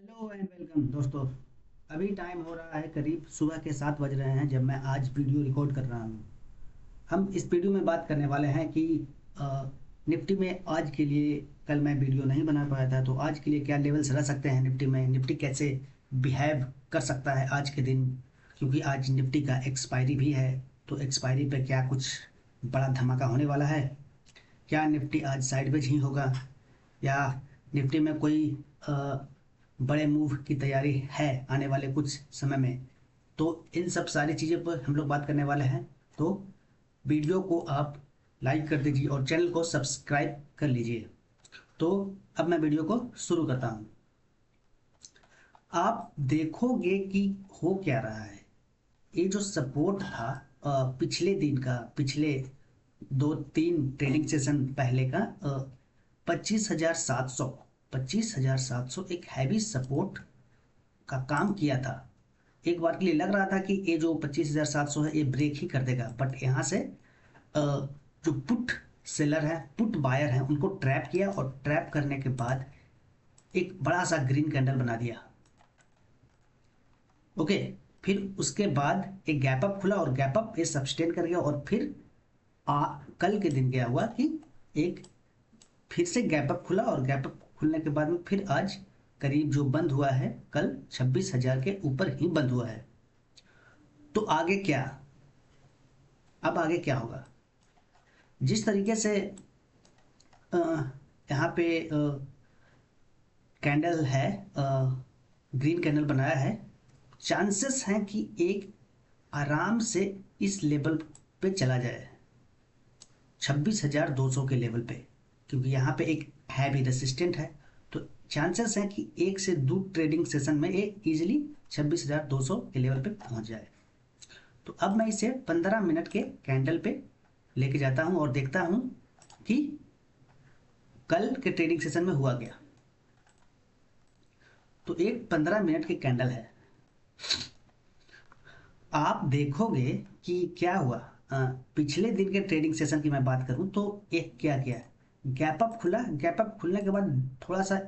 Hello and welcome दोस्तों। अभी time हो रहा है करीब सुबह के 7 बज रहे हैं जब मैं आज वीडियो रिकॉर्ड कर रहा हूँ। हम इस वीडियो में बात करने वाले हैं कि अ, निफ्टी में आज के लिए, कल मैं वीडियो नहीं बना पाया था तो आज के लिए क्या लेवल्स रह सकते हैं निफ्टी में, निफ्टी कैसे बिहेव कर सकता है आज के दिन, क्योंकि आज निफ्टी का एक्सपायरी भी है। तो एक्सपायरी पे क्या कुछ बड़ा धमाका होने वाला है? क्या निफ्टी आज साइडवेज ही होगा या निफ्टी में कोई अ, बड़े मूव की तैयारी है आने वाले कुछ समय में? तो इन सब सारी चीज़ों पर हम लोग बात करने वाले हैं। तो वीडियो को आप लाइक कर दीजिए और चैनल को सब्सक्राइब कर लीजिए। तो अब मैं वीडियो को शुरू करता हूँ। आप देखोगे कि हो क्या रहा है। ये जो सपोर्ट था पिछले दिन का, पिछले 2-3 ट्रेडिंग सेशन पहले का, 25,700, 25,700 एक हैवी सपोर्ट का काम किया था। एक बार के लिए लग रहा था कि ये जो 25,700 है ये ब्रेक ही कर देगा, बट यहाँ से जो पुट सेलर है, पुट बायर है, उनको ट्रैप किया और ट्रैप करने के बाद एक बड़ा सा ग्रीन कैंडल बना दिया। ओके, फिर उसके बाद एक गैप अप खुला और गैप अप ये सब्सटेन कर गया और फिर कल के दिन क्या हुआ कि एक फिर से गैप अप खुला और गैप अप खुलने के बाद में फिर आज करीब जो बंद हुआ है कल 26,000 के ऊपर ही बंद हुआ है। तो आगे क्या? अब आगे क्या होगा? जिस तरीके से अ, यहाँ पे कैंडल है, ग्रीन कैंडल बनाया है, चांसेस हैं कि एक आराम से इस लेवल पे चला जाए, 26,200 के लेवल पे, क्योंकि यहाँ पे एक हैवी रेसिस्टेंट है। तो चांसेस हैं कि एक से दो ट्रेडिंग सेशन में ये इजीली 26,200 के लेवल पे पहुंच जाए। तो अब मैं इसे 15 मिनट के कैंडल पे लेके जाता हूं और देखता हूं कि कल के ट्रेडिंग सेशन में हुआ क्या। तो एक 15 मिनट की कैंडल है। आप देखोगे कि क्या हुआ। पिछले दिन के ट्रेडिंग सेशन की मैं बात करूं तो एक क्या किया, गैप अप खुला, गैप अप खुलने के बाद थोड़ा सा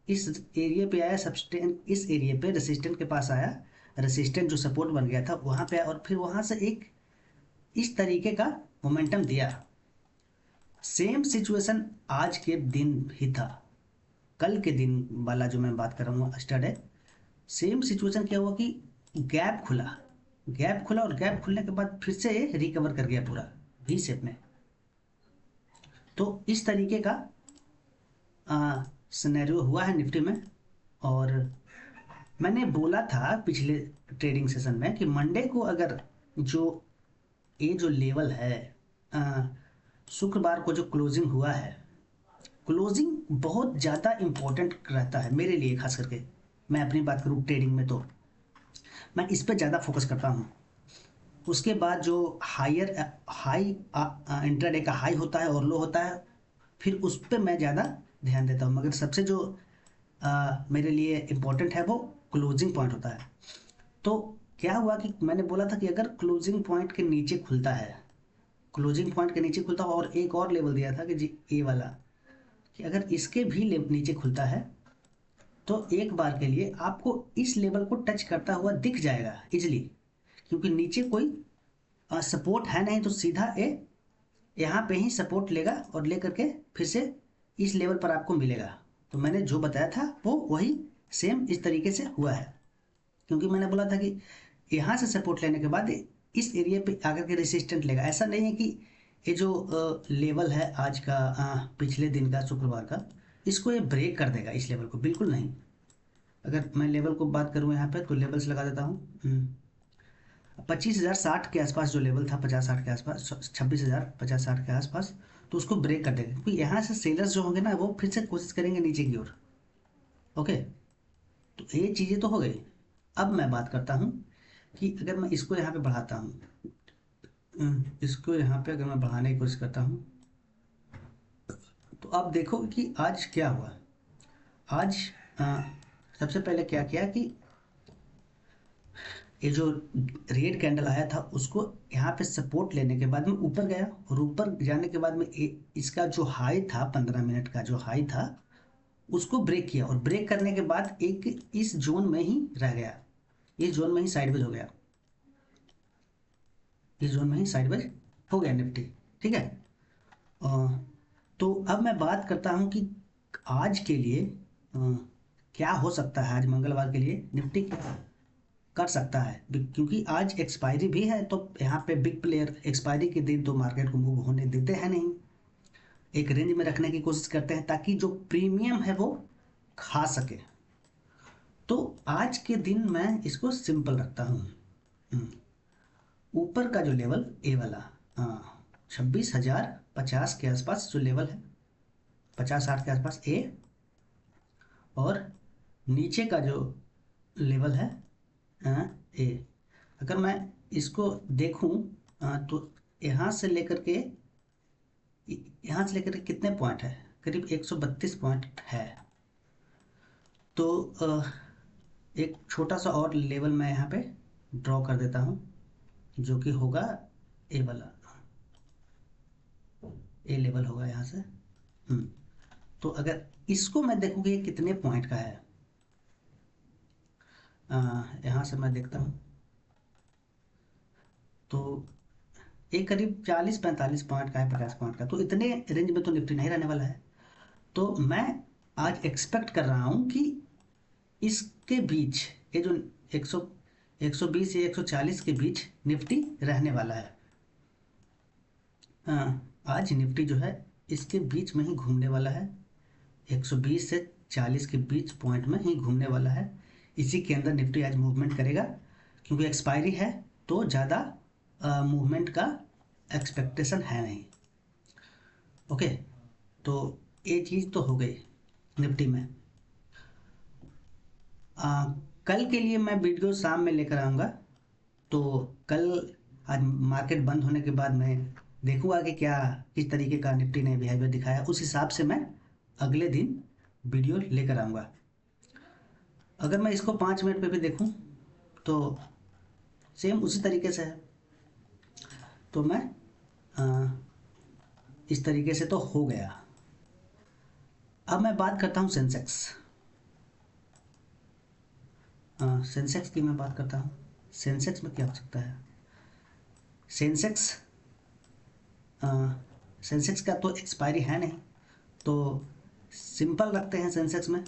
इस एरिया पे आया, सब्सटेंस इस एरिया पे रेसिस्टेंट के पास आया, रेसिस्टेंट जो सपोर्ट बन गया था वहां पे आया और फिर वहां से एक इस तरीके का मोमेंटम दिया। सेम सिचुएशन आज के दिन भी था, कल के दिन वाला जो मैं बात कर रहा हूँ स्टार्ट। सेम सिचुएशन क्या हुआ कि गैप खुला, गैप खुला और गैप खुलने के बाद फिर से ये रिकवर कर गया पूरा वी शेप में। तो इस तरीके का सिनेरियो हुआ है निफ्टी में। और मैंने बोला था पिछले ट्रेडिंग सेशन में कि मंडे को अगर जो ये जो लेवल है, अ, शुक्रवार को जो क्लोजिंग हुआ है, क्लोजिंग बहुत ज़्यादा इम्पोर्टेंट रहता है मेरे लिए, खास करके मैं अपनी बात करूँ ट्रेडिंग में तो मैं इस पर ज़्यादा फोकस करता हूँ। उसके बाद जो हायर हाई इंट्राडे का हाई होता है और लो होता है, फिर उस पर मैं ज़्यादा ध्यान देता हूँ, मगर सबसे जो मेरे लिए इम्पोर्टेंट है वो क्लोजिंग पॉइंट होता है। तो क्या हुआ कि मैंने बोला था कि अगर क्लोजिंग पॉइंट के नीचे खुलता है, क्लोजिंग पॉइंट के नीचे खुलता है, और एक और लेवल दिया था कि जी ए वाला, कि अगर इसके भी नीचे खुलता है तो एक बार के लिए आपको इस लेवल को टच करता हुआ दिख जाएगा इजली, क्योंकि नीचे कोई सपोर्ट है नहीं, तो सीधा ए यहाँ पे ही सपोर्ट लेगा और लेकर के फिर से इस लेवल पर आपको मिलेगा। तो मैंने जो बताया था वो वही सेम इस तरीके से हुआ है, क्योंकि मैंने बोला था कि यहाँ से सपोर्ट लेने के बाद इस एरिया पे आकर के रेसिस्टेंट लेगा। ऐसा नहीं है कि ये जो लेवल है आज का, पिछले दिन का शुक्रवार का, इसको ये ब्रेक कर देगा इस लेवल को, बिल्कुल नहीं। अगर मैं लेवल को बात करूँ यहाँ पे तो लेवल्स लगा देता हूँ। 25,060 के आसपास जो लेवल था, 50-60 के आसपास, 26,050-60 के आसपास, तो उसको ब्रेक कर देगा, क्योंकि यहाँ से सेलर्स जो होंगे ना वो फिर से कोशिश करेंगे नीचे की ओर। ओके, तो ये चीज़ें तो हो गई। अब मैं बात करता हूँ कि अगर मैं इसको यहाँ पे बढ़ाता हूँ, इसको यहाँ पे अगर मैं बढ़ाने की कोशिश करता हूँ तो आप देखो कि आज क्या हुआ। आज अ, सबसे पहले क्या किया कि ये जो रेड कैंडल आया था उसको यहाँ पे सपोर्ट लेने के बाद में ऊपर गया, और ऊपर जाने के बाद में इसका जो हाई था, 15 मिनट का जो हाई था, उसको ब्रेक किया और ब्रेक करने के बाद एक इस जोन में ही रह गया, इस जोन में ही साइडवेज हो गया, इस जोन में ही साइडवेज हो गया निफ्टी। ठीक है। अ, तो अब मैं बात करता हूं कि आज के लिए क्या हो सकता है, आज मंगलवार के लिए निफ्टी क्या कर सकता है। क्योंकि आज एक्सपायरी भी है, तो यहाँ पे बिग प्लेयर एक्सपायरी के दिन तो मार्केट को मूव होने देते हैं नहीं, एक रेंज में रखने की कोशिश करते हैं ताकि जो प्रीमियम है वो खा सके। तो आज के दिन मैं इसको सिंपल रखता हूँ। ऊपर का जो लेवल ए वाला, हाँ, 26,050 के आसपास जो लेवल है, 50-60 के आसपास ए, और नीचे का जो लेवल है ए। अगर मैं इसको देखूं तो यहाँ से लेकर के कितने पॉइंट है, करीब 132 पॉइंट है। तो एक छोटा सा और लेवल मैं यहाँ पे ड्रॉ कर देता हूँ, जो कि होगा ए वाला, ए लेवल होगा यहाँ से। तो अगर इसको मैं देखूँ कि ये कितने पॉइंट का है, यहाँ से मैं देखता हूँ तो एक करीब 40-45 पॉइंट का है, 50 पॉइंट का, तो इतने रेंज में तो निफ्टी नहीं रहने वाला है। तो मैं आज एक्सपेक्ट कर रहा हूँ कि इसके बीच, ये जो 100 120 या 140 के बीच निफ्टी रहने वाला है। आज निफ्टी जो है इसके बीच में ही घूमने वाला है, 120 से 40 के बीच पॉइंट में ही घूमने वाला है। इसी के अंदर निफ्टी आज मूवमेंट करेगा, क्योंकि एक्सपायरी है तो ज़्यादा मूवमेंट का एक्सपेक्टेशन है नहीं। ओके, तो ये चीज़ तो हो गई निफ्टी में। आ, कल के लिए मैं वीडियो शाम में लेकर आऊँगा। तो कल, आज मार्केट बंद होने के बाद मैं देखूँगा कि क्या किस तरीके का निफ्टी ने बिहेवियर दिखाया, उस हिसाब से मैं अगले दिन वीडियो लेकर आऊँगा। अगर मैं इसको 5 मिनट पे भी देखूँ तो सेम उसी तरीके से है। तो मैं आ, इस तरीके से तो हो गया। अब मैं बात करता हूँ सेंसेक्स। सेंसेक्स की मैं बात करता हूँ। सेंसेक्स में क्या हो सकता है। सेंसेक्स सेंसेक्स का तो एक्सपायरी है नहीं, तो सिंपल रखते हैं सेंसेक्स में।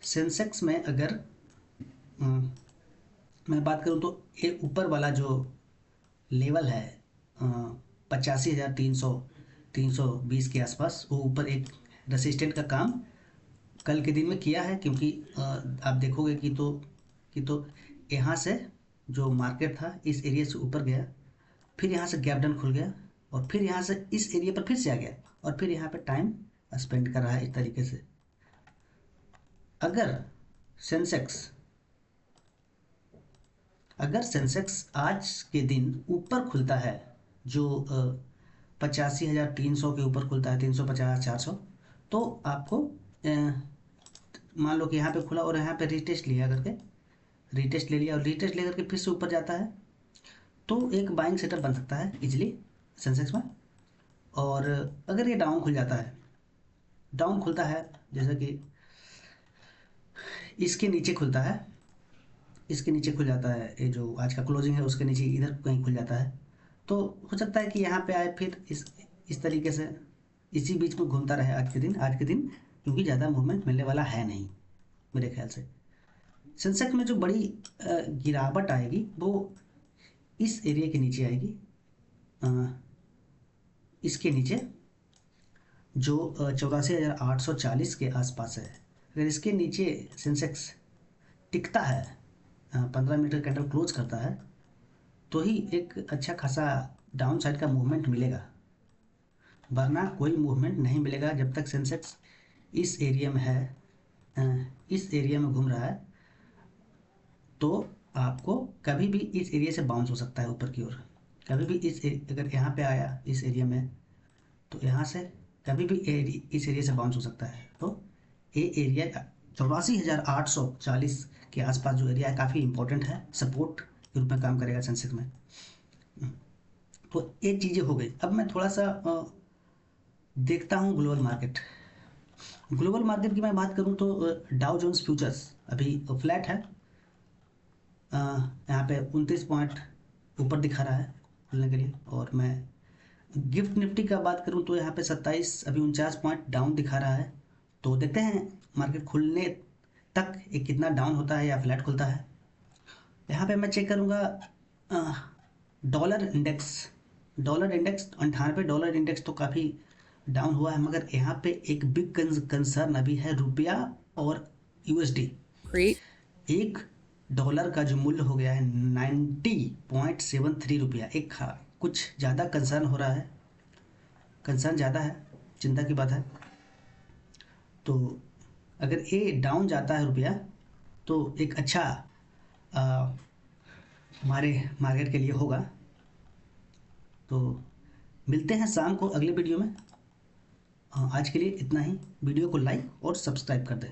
सेंसेक्स में अगर मैं बात करूँ तो ये ऊपर वाला जो लेवल है 85,300 320 के आसपास, वो ऊपर एक रेसिस्टेंट का काम कल के दिन में किया है। क्योंकि आप देखोगे कि यहाँ से जो मार्केट था इस एरिया से ऊपर गया, फिर यहाँ से गैप डाउन खुल गया, और फिर यहाँ से इस एरिया पर फिर से आ गया, और फिर यहाँ पे टाइम स्पेंड कर रहा है इस तरीके से। अगर सेंसेक्स अगर सेंसेक्स आज के दिन ऊपर खुलता है, जो 85,300 के ऊपर खुलता है, 350-400, तो आपको मान लो कि यहाँ पे खुला और यहाँ पे रीटेस्ट लिया करके, रीटेस्ट ले लिया और रीटेस्ट लेकर के फिर से ऊपर जाता है, तो एक बाइंग सेटअप बन सकता है इजीली सेंसेक्स में। और अगर ये डाउन खुल जाता है, डाउन खुलता है जैसे कि इसके नीचे खुलता है, इसके नीचे खुल जाता है, ये जो आज का क्लोजिंग है उसके नीचे इधर कहीं खुल जाता है, तो हो सकता है कि यहाँ पे आए, फिर इस तरीके से इसी बीच में घूमता रहे आज के दिन, क्योंकि ज़्यादा मूवमेंट मिलने वाला है नहीं मेरे ख्याल से। सेंसेक्स में जो बड़ी गिरावट आएगी वो इस एरिया के नीचे आएगी, इसके नीचे जो 84,840 के आसपास है। अगर इसके नीचे सेंसेक्स टिकता है, 15 मिनट कैंडल क्लोज करता है, तो ही एक अच्छा खासा डाउन साइड का मूवमेंट मिलेगा, वरना कोई मूवमेंट नहीं मिलेगा जब तक सेंसेक्स इस एरिया में है, इस एरिया में घूम रहा है। तो आपको कभी भी इस एरिया से बाउंस हो सकता है ऊपर की ओर, कभी भी अगर यहाँ पे आया इस एरिया में, तो यहाँ से कभी भी इस एरिया से बाउंस हो सकता है। तो ये एरिया 84,840 के आसपास जो एरिया है काफ़ी इंपॉर्टेंट है, सपोर्ट के रूप में काम करेगा सेंसेक्स में। तो ये चीज़ें हो गई। अब मैं थोड़ा सा देखता हूँ ग्लोबल मार्केट। ग्लोबल मार्केट की मैं बात करूं तो डाउ जोन्स फ्यूचर्स अभी फ्लैट है। यहाँ पे 29 पॉइंट ऊपर दिखा रहा है खुलने के लिए। और मैं गिफ्ट निफ्टी का बात करूं तो यहाँ पे 27 अभी 49 पॉइंट डाउन दिखा रहा है। तो देखते हैं मार्केट खुलने तक ये कितना डाउन होता है या फ्लैट खुलता है। यहाँ पे मैं चेक करूँगा dollar index. Dollar index 98 dollar index तो काफ़ी डाउन हुआ है, मगर यहाँ पे एक बिग कंसर्न अभी है रुपया और यूएसडी। Great. एक डॉलर का जो मूल्य हो गया है 90.73 रुपया। एक कुछ ज़्यादा कंसर्न हो रहा है, कंसर्न ज़्यादा है, चिंता की बात है। तो अगर ये डाउन जाता है रुपया तो एक अच्छा आ, हमारे मार्केट के लिए होगा। तो मिलते हैं शाम को अगले वीडियो में। आज के लिए इतना ही। वीडियो को लाइक और सब्सक्राइब कर दें।